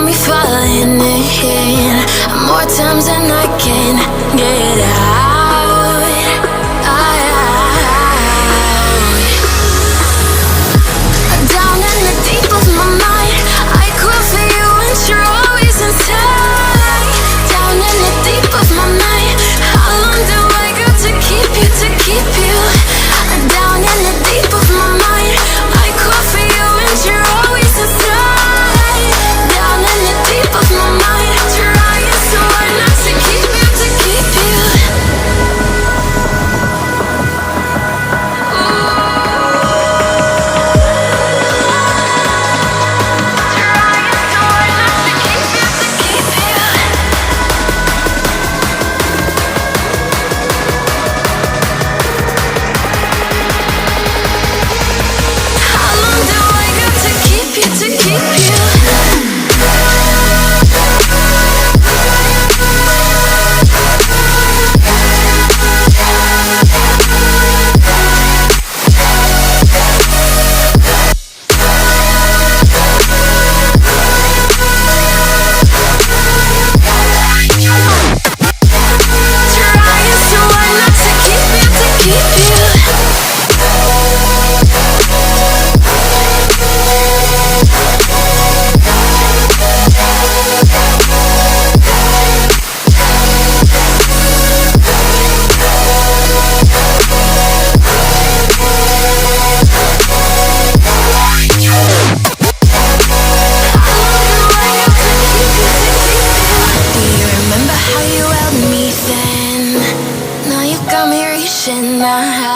got me falling in more times than I can get out. Down in the deep of my mind, I crawl for you and you're always inside. Down in the deep of my mind, how long do I got to keep you, to keep you? Down in the deep of my mind, I crawl for you and you're always inside. Down in the deep of my mind, trying so hard not to keep you, to keep you. How long do I got to keep you, to keep you? Trying so hard not to keep you, to keep you. Do you remember how you held me then? Now you got me reaching out.